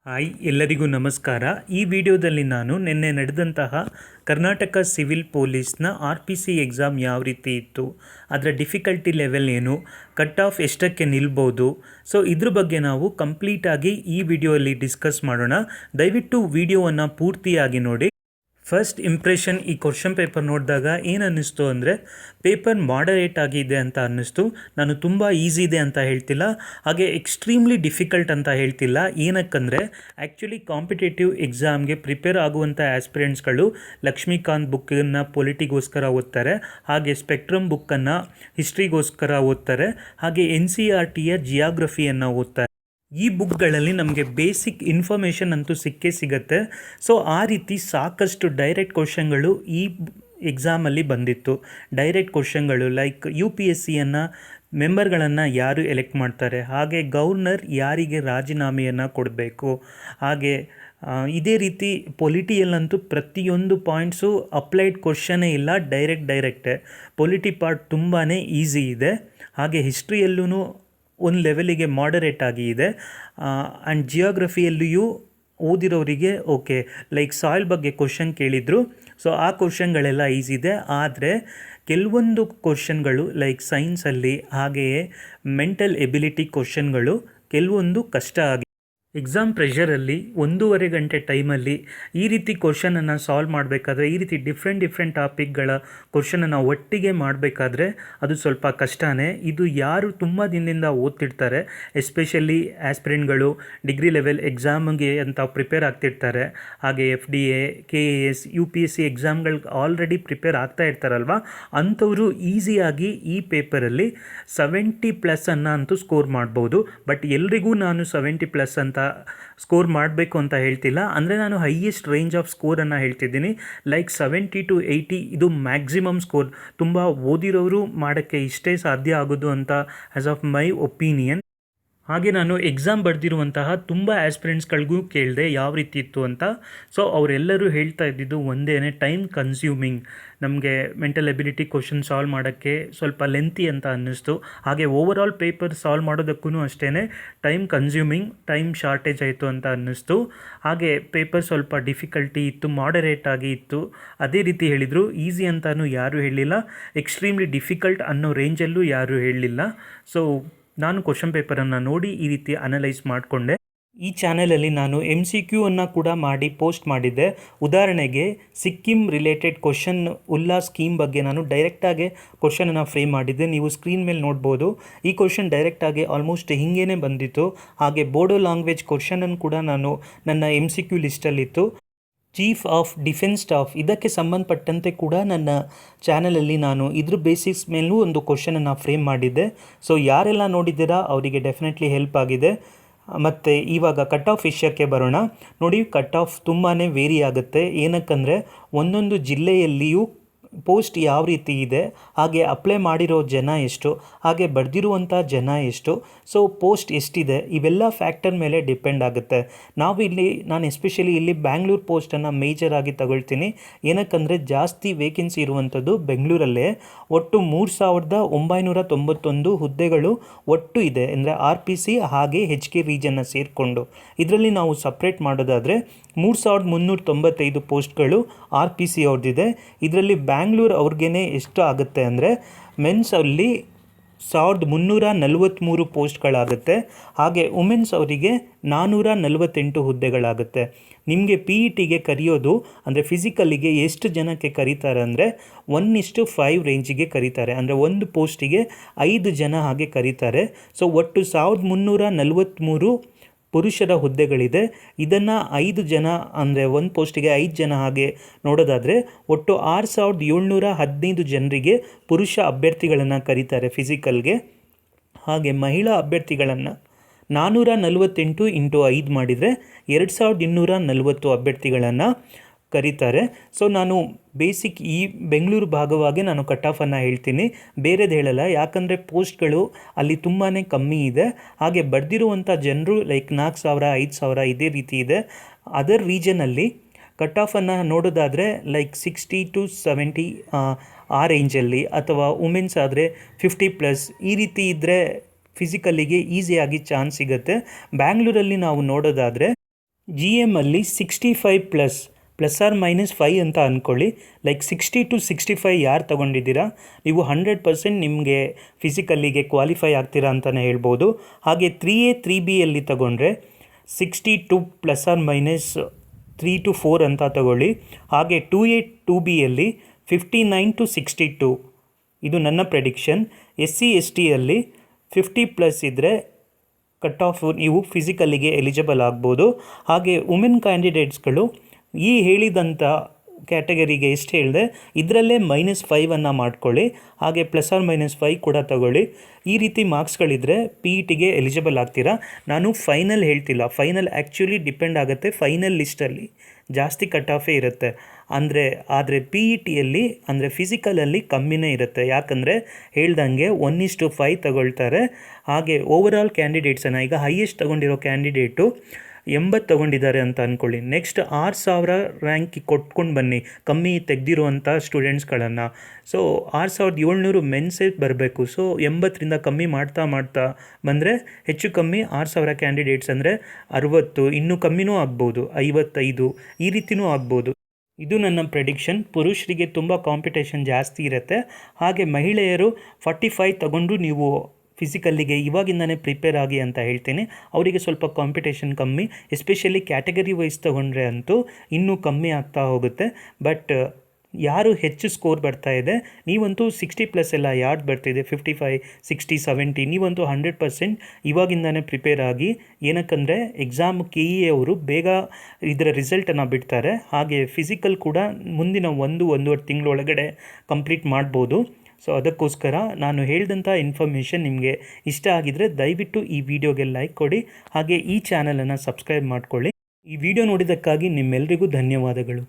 Hi ಎಲ್ಲರಿಗೂ ನಮಸ್ಕಾರ. ಈ ವಿಡಿಯೋದಲ್ಲಿ ನಾನು ನಿನ್ನೆ ನಡೆದಂತಹ ಕರ್ನಾಟಕ ಸಿವಿಲ್ ಪೊಲೀಸ್ನ RPC ಎಕ್ಸಾಮ್ ಯಾವ ರೀತಿ ಇತ್ತು, ಅದರ ಡಿಫಿಕಲ್ಟಿ ಲೆವೆಲ್ ಏನು, ಕಟ್ ಆಫ್ ಎಷ್ಟಕ್ಕೆ ನಿಲ್ಬೋದು, ಸೊ ಇದ್ರ ಬಗ್ಗೆ ನಾವು ಕಂಪ್ಲೀಟಾಗಿ ಈ ವಿಡಿಯೋಲ್ಲಿ ಡಿಸ್ಕಸ್ ಮಾಡೋಣ. ದಯವಿಟ್ಟು ವಿಡಿಯೋವನ್ನು ಪೂರ್ತಿಯಾಗಿ ನೋಡಿ. ಫಸ್ಟ್ ಇಂಪ್ರೆಷನ್ ಈ ಕ್ವಶನ್ ಪೇಪರ್ ನೋಡಿದಾಗ ಏನು ಅನ್ನಿಸ್ತು ಅಂದರೆ ಪೇಪರ್ ಮಾಡರೇಟ್ ಆಗಿದೆ ಅಂತ ಅನ್ನಿಸ್ತು. ನಾನು ತುಂಬ ಈಸಿ ಇದೆ ಅಂತ ಹೇಳ್ತಿಲ್ಲ, ಹಾಗೆ ಎಕ್ಸ್ಟ್ರೀಮ್ಲಿ ಡಿಫಿಕಲ್ಟ್ ಅಂತ ಹೇಳ್ತಿಲ್ಲ. ಏನಕ್ಕಂದರೆ ಆ್ಯಕ್ಚುಲಿ ಕಾಂಪಿಟೇಟಿವ್ ಎಕ್ಸಾಮ್ಗೆ ಪ್ರಿಪೇರ್ ಆಗುವಂಥ ಆಸ್ಪಿರೆಂಟ್ಸ್ಗಳು ಲಕ್ಷ್ಮೀಕಾಂತ್ ಬುಕ್ಕನ್ನು ಪೊಲಿಟಿಗೋಸ್ಕರ ಓದ್ತಾರೆ, ಹಾಗೆ ಸ್ಪೆಕ್ಟ್ರಮ್ ಬುಕ್ಕನ್ನು ಹಿಸ್ಟ್ರಿಗೋಸ್ಕರ ಓದ್ತಾರೆ, ಹಾಗೆ NCERTಯ ಜಿಯಾಗ್ರಫಿಯನ್ನು ಓದ್ತಾರೆ. ಈ ಬುಕ್ಗಳಲ್ಲಿ ನಮಗೆ ಬೇಸಿಕ್ ಇನ್ಫಾರ್ಮೇಷನ್ ಅಂತೂ ಸಿಕ್ಕೇ ಸಿಗುತ್ತೆ. ಸೊ ಆ ರೀತಿ ಸಾಕಷ್ಟು ಡೈರೆಕ್ಟ್ ಕ್ವಶನ್ಗಳು ಈ ಎಕ್ಸಾಮಲ್ಲಿ ಬಂದಿತ್ತು. ಡೈರೆಕ್ಟ್ ಕ್ವಶನ್ಗಳು ಲೈಕ್ UPSCಯನ್ನು ಮೆಂಬರ್ಗಳನ್ನು ಯಾರು ಎಲೆಕ್ಟ್ ಮಾಡ್ತಾರೆ, ಹಾಗೆ ಗವರ್ನರ್ ಯಾರಿಗೆ ರಾಜೀನಾಮೆಯನ್ನು ಕೊಡಬೇಕು, ಹಾಗೆ ಇದೇ ರೀತಿ ಪೊಲಿಟಿಯಲ್ಲಂತೂ ಪ್ರತಿಯೊಂದು ಪಾಯಿಂಟ್ಸು ಅಪ್ಲೈಡ್ ಕ್ವಶನೇ ಇಲ್ಲ, ಡೈರೆಕ್ಟೇ. ಪೊಲಿಟಿ ಪಾರ್ಟ್ ತುಂಬಾ ಈಸಿ ಇದೆ. ಹಾಗೆ ಹಿಸ್ಟ್ರಿಯಲ್ಲೂ ಒಂದು ಲೆವೆಲಿಗೆ ಮಾಡರೇಟ್ ಆಗಿ ಇದೆ. ಆ್ಯಂಡ್ ಜಿಯೋಗ್ರಫಿಯಲ್ಲಿಯೂ ಓದಿರೋರಿಗೆ ಓಕೆ, ಲೈಕ್ ಸಾಯಿಲ್ ಬಗ್ಗೆ ಕ್ವಶನ್ ಕೇಳಿದರು, ಸೊ ಆ ಕ್ವಶನ್ಗಳೆಲ್ಲ ಈಸಿ ಇದೆ. ಆದರೆ ಕೆಲವೊಂದು ಕ್ವಶನ್ಗಳು ಲೈಕ್ ಸೈನ್ಸಲ್ಲಿ ಹಾಗೆಯೇ ಮೆಂಟಲ್ ಎಬಿಲಿಟಿ ಕ್ವಶನ್ಗಳು ಕೆಲವೊಂದು ಕಷ್ಟ ಆಗಿದೆ. ಎಕ್ಸಾಮ್ ಪ್ರೆಷರಲ್ಲಿ 1.5 ಗಂಟೆ ಟೈಮಲ್ಲಿ ಈ ರೀತಿ ಕ್ವಶನನ್ನು ಸಾಲ್ವ್ ಮಾಡಬೇಕಾದ್ರೆ, ಈ ರೀತಿ ಡಿಫ್ರೆಂಟ್ ಟಾಪಿಕ್ಗಳ ಕ್ವಶನನ್ನು ಒಟ್ಟಿಗೆ ಮಾಡಬೇಕಾದ್ರೆ ಅದು ಸ್ವಲ್ಪ ಕಷ್ಟನೇ. ಇದು ಯಾರು ತುಂಬ ದಿನದಿಂದ ಓದ್ತಿರ್ತಾರೆ, ಎಸ್ಪೆಷಲಿ ಆಸ್ಪಿರೆಂಟ್ಗಳು ಡಿಗ್ರಿ ಲೆವೆಲ್ ಎಕ್ಸಾಮ್ಗೆ ಅಂತ ಪ್ರಿಪೇರ್ ಆಗ್ತಿರ್ತಾರೆ, ಹಾಗೆ FDA, KAS, UPSC ಎಕ್ಸಾಮ್ಗಳಿಗೆ ಆಲ್ರೆಡಿ ಪ್ರಿಪೇರ್ ಆಗ್ತಾ ಇರ್ತಾರಲ್ವ, ಅಂಥವರು ಈಸಿಯಾಗಿ ಈ ಪೇಪರಲ್ಲಿ 70+ ಅಂತೂ ಸ್ಕೋರ್ ಮಾಡ್ಬೋದು. ಬಟ್ ಎಲ್ರಿಗೂ ನಾನು 70+ ಅಂತ ಸ್ಕೋರ್ ಮಾಡಬೇಕು ಅಂತ ಹೇಳ್ತಿಲ್ಲ. ಅಂದರೆ ನಾನು ಹೈಯೆಸ್ಟ್ ರೇಂಜ್ ಆಫ್ ಸ್ಕೋರನ್ನು ಹೇಳ್ತಿದ್ದೀನಿ. ಲೈಕ್ 70 to 80 ಇದು ಮ್ಯಾಕ್ಸಿಮಮ್ ಸ್ಕೋರ್. ತುಂಬ ಓದಿರೋರು ಮಾಡೋಕ್ಕೆ ಇಷ್ಟೇ ಸಾಧ್ಯ ಆಗೋದು ಅಂತ ಆ್ಯಸ್ ಆಫ್ ಮೈ ಒಪಿನಿಯನ್. ಹಾಗೆ ನಾನು ಎಕ್ಸಾಮ್ ಬರೆದಿರುವಂತಹ ತುಂಬ ಆಸ್ಪಿರೆಂಟ್ಸ್ಗಳಿಗೂ ಕೇಳಿದೆ ಯಾವ ರೀತಿ ಇತ್ತು ಅಂತ. ಸೊ ಅವರೆಲ್ಲರೂ ಹೇಳ್ತಾ ಇದ್ದಿದ್ದು ಒಂದೇ, ಟೈಮ್ ಕನ್ಸ್ಯೂಮಿಂಗ್. ನಮಗೆ ಮೆಂಟಲ್ ಎಬಿಲಿಟಿ ಕ್ವಶನ್ ಸಾಲ್ವ್ ಮಾಡೋಕ್ಕೆ ಸ್ವಲ್ಪ ಲೆಂತಿ ಅಂತ ಅನ್ನಿಸ್ತು. ಹಾಗೆ ಓವರಾಲ್ ಪೇಪರ್ ಸಾಲ್ವ್ ಮಾಡೋದಕ್ಕೂ ಅಷ್ಟೇ ಟೈಮ್ ಕನ್ಸ್ಯೂಮಿಂಗ್, ಟೈಮ್ ಶಾರ್ಟೇಜ್ ಆಯಿತು ಅಂತ ಅನ್ನಿಸ್ತು. ಹಾಗೆ ಪೇಪರ್ ಸ್ವಲ್ಪ ಡಿಫಿಕಲ್ಟಿ ಇತ್ತು, ಮಾಡರೇಟ್ ಆಗಿ ಇತ್ತು. ಅದೇ ರೀತಿ ಹೇಳಿದರು. ಈಸಿ ಅಂತಲೂ ಯಾರೂ ಹೇಳಲಿಲ್ಲ, ಎಕ್ಸ್ಟ್ರೀಮ್ಲಿ ಡಿಫಿಕಲ್ಟ್ ಅನ್ನೋ ರೇಂಜಲ್ಲೂ ಯಾರೂ ಹೇಳಲಿಲ್ಲ. ಸೊ ನಾನು ಕ್ವಶನ್ ಪೇಪರನ್ನು ನೋಡಿ ಈ ರೀತಿ ಅನಲೈಸ್ ಮಾಡಿಕೊಂಡೆ. ಈ ಚಾನಲಲ್ಲಿ ನಾನು MCQ ಕೂಡ ಮಾಡಿ ಪೋಸ್ಟ್ ಮಾಡಿದ್ದೆ. ಉದಾಹರಣೆಗೆ Sikkim related question Ulla scheme ಬಗ್ಗೆ ನಾನು ಡೈರೆಕ್ಟಾಗಿ ಕ್ವಶನನ್ನು ಫ್ರೇಮ್ ಮಾಡಿದ್ದೆ. ನೀವು ಸ್ಕ್ರೀನ್ ಮೇಲೆ ನೋಡ್ಬೋದು. ಈ ಕ್ವಶನ್ ಡೈರೆಕ್ಟಾಗಿ ಆಲ್ಮೋಸ್ಟ್ ಹಿಂಗೇ ಬಂದಿತ್ತು. ಹಾಗೆ ಬೋಡೋ ಲ್ಯಾಂಗ್ವೇಜ್ ಕ್ವಶನನ್ನು ಕೂಡ ನಾನು ನನ್ನ MCQ ಲಿಸ್ಟಲ್ಲಿತ್ತು. ಚೀಫ್ ಆಫ್ ಡಿಫೆನ್ಸ್ ಸ್ಟಾಫ್ ಇದಕ್ಕೆ ಸಂಬಂಧಪಟ್ಟಂತೆ ಕೂಡ ನನ್ನ ಚಾನಲಲ್ಲಿ ನಾನು ಇದ್ರ ಬೇಸಿಕ್ಸ್ ಮೇಲೂ ಒಂದು ಕ್ವಶನನ್ನು ಫ್ರೇಮ್ ಮಾಡಿದ್ದೆ. ಸೊ ಯಾರೆಲ್ಲ ನೋಡಿದ್ದೀರಾ ಅವರಿಗೆ ಡೆಫಿನೆಟ್ಲಿ ಹೆಲ್ಪ್ ಆಗಿದೆ. ಮತ್ತು ಇವಾಗ ಕಟ್ ಆಫ್ ವಿಷಯಕ್ಕೆ ಬರೋಣ. ನೋಡಿ, ಕಟ್ ಆಫ್ ತುಂಬಾ ವೇರಿ ಆಗುತ್ತೆ. ಏನಕ್ಕಂದರೆ ಒಂದೊಂದು ಜಿಲ್ಲೆಯಲ್ಲಿಯೂ ಪೋಸ್ಟ್ ಯಾವ ರೀತಿ ಇದೆ, ಹಾಗೆ ಅಪ್ಲೈ ಮಾಡಿರೋ ಜನ ಎಷ್ಟು, ಹಾಗೆ ಬರೆದಿರುವಂಥ ಜನ ಎಷ್ಟು, ಸೊ ಪೋಸ್ಟ್ ಎಷ್ಟಿದೆ, ಇವೆಲ್ಲ ಫ್ಯಾಕ್ಟರ್ ಮೇಲೆ ಡಿಪೆಂಡ್ ಆಗುತ್ತೆ. ನಾನು ಎಸ್ಪೆಷಲಿ ಇಲ್ಲಿ ಬ್ಯಾಂಗ್ಳೂರು ಪೋಸ್ಟನ್ನು ಮೇಜರಾಗಿ ತಗೊಳ್ತೀನಿ. ಏನಕ್ಕಂದರೆ ಜಾಸ್ತಿ ವೇಕೆನ್ಸಿ ಇರುವಂಥದ್ದು ಬೆಂಗಳೂರಲ್ಲೇ. ಒಟ್ಟು 3991 ಹುದ್ದೆಗಳು ಒಟ್ಟು ಇದೆ, ಅಂದರೆ RPC ಹಾಗೆ HK ರೀಜನ್ನ ಸೇರಿಕೊಂಡು. ಇದರಲ್ಲಿ ನಾವು ಸಪ್ರೇಟ್ ಮಾಡೋದಾದರೆ 3395 ಪೋಸ್ಟ್ಗಳು RPC ಅವ್ರದ್ದಿದೆ. ಇದರಲ್ಲಿ ಬ್ಯಾಂಗ್ಳೂರು ಅವ್ರಿಗೇ ಎಷ್ಟು ಆಗುತ್ತೆ ಅಂದರೆ ಮೆನ್ಸಲ್ಲಿ 1343 ಪೋಸ್ಟ್ಗಳಾಗುತ್ತೆ, ಹಾಗೆ ವುಮೆನ್ಸ್ ಅವರಿಗೆ 448 ಹುದ್ದೆಗಳಾಗುತ್ತೆ. ನಿಮಗೆ PETಗೆ ಕರೆಯೋದು ಅಂದರೆ ಫಿಸಿಕಲಿಗೆ ಎಷ್ಟು ಜನಕ್ಕೆ ಕರೀತಾರೆ ಅಂದರೆ 1:5 ರೇಂಜಿಗೆ ಕರೀತಾರೆ. ಅಂದರೆ ಒಂದು ಪೋಸ್ಟಿಗೆ 5 ಜನ ಹಾಗೆ ಕರೀತಾರೆ. ಸೊ ಒಟ್ಟು 1343 ಪುರುಷರ ಹುದ್ದೆಗಳಿದೆ. ಇದನ್ನು 5 ಜನ ಅಂದರೆ ಒಂದು ಪೋಸ್ಟಿಗೆ 5 ಜನ ಹಾಗೆ ನೋಡೋದಾದರೆ ಒಟ್ಟು 6715 ಜನರಿಗೆ ಪುರುಷ ಅಭ್ಯರ್ಥಿಗಳನ್ನು ಕರೀತಾರೆ ಫಿಸಿಕಲ್ಗೆ. ಹಾಗೆ ಮಹಿಳಾ ಅಭ್ಯರ್ಥಿಗಳನ್ನು 448 × 5 ಮಾಡಿದರೆ 2240 ಅಭ್ಯರ್ಥಿಗಳನ್ನು ಕರೀತಾರೆ. ಸೊ ನಾನು ಬೇಸಿಕ್ ಈ ಬೆಂಗಳೂರು ಭಾಗವಾಗಿ ನಾನು ಕಟ್ ಆಫನ್ನು ಹೇಳ್ತೀನಿ, ಬೇರೆದು ಹೇಳಲ್ಲ. ಯಾಕಂದರೆ ಪೋಸ್ಟ್ಗಳು ಅಲ್ಲಿ ತುಂಬಾ ಕಮ್ಮಿ ಇದೆ. ಹಾಗೆ ಬರೆದಿರುವಂಥ ಜನರು ಲೈಕ್ 4000, 5000 ಇದೇ ರೀತಿ ಇದೆ. ಅದರ್ ರೀಜನಲ್ಲಿ ಕಟ್ ಆಫನ್ನು ನೋಡೋದಾದರೆ ಲೈಕ್ 60 to 70 ಆ ರೇಂಜಲ್ಲಿ, ಅಥವಾ ವುಮೆನ್ಸ್ ಆದರೆ 50+ ಈ ರೀತಿ ಇದ್ದರೆ ಫಿಸಿಕಲ್ಲಿಗೆ ಈಸಿಯಾಗಿ ಚಾನ್ಸ್ ಸಿಗುತ್ತೆ. ಬ್ಯಾಂಗ್ಳೂರಲ್ಲಿ ನಾವು ನೋಡೋದಾದರೆ ಜಿ ಎಮ್ಮಲ್ಲಿ 65 ಪ್ಲಸ್ ಆರ್ ಮೈನಸ್ 5 ಅಂತ ಅಂದ್ಕೊಳ್ಳಿ. ಲೈಕ್ 60 to 65 ಯಾರು ತೊಗೊಂಡಿದ್ದೀರಾ ನೀವು 100% ನಿಮಗೆ ಫಿಸಿಕಲ್ಲಿಗೆ ಕ್ವಾಲಿಫೈ ಆಗ್ತೀರಾ ಅಂತಲೇ ಹೇಳ್ಬೋದು. ಹಾಗೆ 3A 3Bಯಲ್ಲಿ ತಗೊಂಡ್ರೆ 62 ಪ್ಲಸ್ ಆರ್ ಮೈನಸ್ 3 to 4 ಅಂತ ತಗೊಳ್ಳಿ. ಹಾಗೆ 2A 2Bಯಲ್ಲಿ 59 to 62 ಇದು ನನ್ನ ಪ್ರೆಡಿಕ್ಷನ್. SC/STಯಲ್ಲಿ 50+ ಇದ್ದರೆ ಕಟ್ ಆಫ್ ನೀವು ಫಿಸಿಕಲ್ಲಿಗೆ ಎಲಿಜಿಬಲ್ ಆಗ್ಬೋದು. ಹಾಗೆ ವುಮೆನ್ ಕ್ಯಾಂಡಿಡೇಟ್ಸ್ಗಳು ಈ ಹೇಳಿದಂಥ ಕ್ಯಾಟಗರಿಗೆ ಎಷ್ಟು ಹೇಳಿದೆ ಇದರಲ್ಲೇ -5 ಮಾಡ್ಕೊಳ್ಳಿ. ಹಾಗೆ ಪ್ಲಸ್ ಆರ್ ಮೈನಸ್ 5 ಕೂಡ ತಗೊಳ್ಳಿ. ಈ ರೀತಿ ಮಾರ್ಕ್ಸ್ಗಳಿದ್ದರೆ PETಗೆ ಎಲಿಜಿಬಲ್ ಆಗ್ತೀರಾ. ನಾನು ಫೈನಲ್ ಹೇಳ್ತಿಲ್ಲ, ಫೈನಲ್ ಆ್ಯಕ್ಚುಲಿ ಡಿಪೆಂಡ್ ಆಗುತ್ತೆ. ಫೈನಲ್ ಲಿಸ್ಟಲ್ಲಿ ಜಾಸ್ತಿ ಕಟ್ ಆಫೇ ಇರುತ್ತೆ ಆದರೆ PETಯಲ್ಲಿ ಅಂದರೆ ಫಿಸಿಕಲಲ್ಲಿ ಕಮ್ಮಿನೇ ಇರುತ್ತೆ. ಯಾಕಂದರೆ ಹೇಳ್ದಂಗೆ 1:5 ತಗೊಳ್ತಾರೆ. ಹಾಗೆ ಓವರಾಲ್ ಕ್ಯಾಂಡಿಡೇಟ್ಸನ್ನು ಈಗ ಹೈಯೆಸ್ಟ್ ತಗೊಂಡಿರೋ ಕ್ಯಾಂಡಿಡೇಟು 80 ತಗೊಂಡಿದ್ದಾರೆ ಅಂತ ಅಂದ್ಕೊಳ್ಳಿ. ನೆಕ್ಸ್ಟ್ 6,000 ರ್ಯಾಂಕ್ ಕೊಟ್ಕೊಂಡು ಬನ್ನಿ ಕಮ್ಮಿ ತೆಗೆದಿರುವಂಥ ಸ್ಟೂಡೆಂಟ್ಸ್ಗಳನ್ನು. ಸೊ 6,700 ಮೆನ್ಸೇ ಬರಬೇಕು. ಸೊ 80ರಿಂದ ಕಮ್ಮಿ ಮಾಡ್ತಾ ಬಂದರೆ ಹೆಚ್ಚು ಕಮ್ಮಿ 6,000 ಕ್ಯಾಂಡಿಡೇಟ್ಸ್ ಅಂದರೆ 60, ಇನ್ನೂ ಕಮ್ಮಿನೂ ಆಗ್ಬೋದು, 55 ಈ ರೀತಿಯೂ ಆಗ್ಬೋದು. ಇದು ನನ್ನ ಪ್ರೆಡಿಕ್ಷನ್. ಪುರುಷರಿಗೆ ತುಂಬ ಕಾಂಪಿಟೇಷನ್ ಜಾಸ್ತಿ ಇರುತ್ತೆ. ಹಾಗೆ ಮಹಿಳೆಯರು 45 ತಗೊಂಡು ನೀವು ಫಿಸಿಕಲ್ಲಿಗೆ ಇವಾಗಿಂದನೇ ಪ್ರಿಪೇರ್ ಆಗಿ ಅಂತ ಹೇಳ್ತೀನಿ. ಅವರಿಗೆ ಸ್ವಲ್ಪ ಕಾಂಪಿಟೇಷನ್ ಕಮ್ಮಿ, ಎಸ್ಪೆಷಲಿ ಕ್ಯಾಟಗರಿ ವೈಸ್ ತೊಗೊಂಡ್ರೆ ಅಂತೂ ಇನ್ನೂ ಕಮ್ಮಿ ಆಗ್ತಾ ಹೋಗುತ್ತೆ. ಬಟ್ ಯಾರು ಹೆಚ್ಚು ಸ್ಕೋರ್ ಬರ್ತಾ ಇದೆ ನೀವಂತೂ 60+ ಎಲ್ಲ ಯಾರ್ದು ಬರ್ತಿದೆ 55, 60, 70 ನೀವಂತೂ 100% ಇವಾಗಿಂದನೇ ಪ್ರಿಪೇರ್ ಆಗಿ. ಏನಕ್ಕಂದರೆ ಎಕ್ಸಾಮ್ KE ಅವರು ಬೇಗ ಇದರ ರಿಸಲ್ಟನ್ನು ಬಿಡ್ತಾರೆ. ಹಾಗೆ ಫಿಸಿಕಲ್ ಕೂಡ ಮುಂದಿನ 1-1.5 ತಿಂಗಳೊಳಗಡೆ ಕಂಪ್ಲೀಟ್ ಮಾಡ್ಬೋದು. ಸೊ ಅದಕ್ಕೋಸ್ಕರ ನಾನು ಹೇಳಿದಂಥ ಇನ್ಫಾರ್ಮೇಷನ್ ನಿಮಗೆ ಇಷ್ಟ ಆಗಿದರೆ ದಯವಿಟ್ಟು ಈ ವಿಡಿಯೋಗೆ ಲೈಕ್ ಕೊಡಿ. ಹಾಗೆ ಈ ಚಾನಲನ್ನು ಸಬ್ಸ್ಕ್ರೈಬ್ ಮಾಡ್ಕೊಳ್ಳಿ. ಈ ವಿಡಿಯೋ ನೋಡಿದ್ದಕ್ಕಾಗಿ ನಿಮ್ಮೆಲ್ಲರಿಗೂ ಧನ್ಯವಾದಗಳು.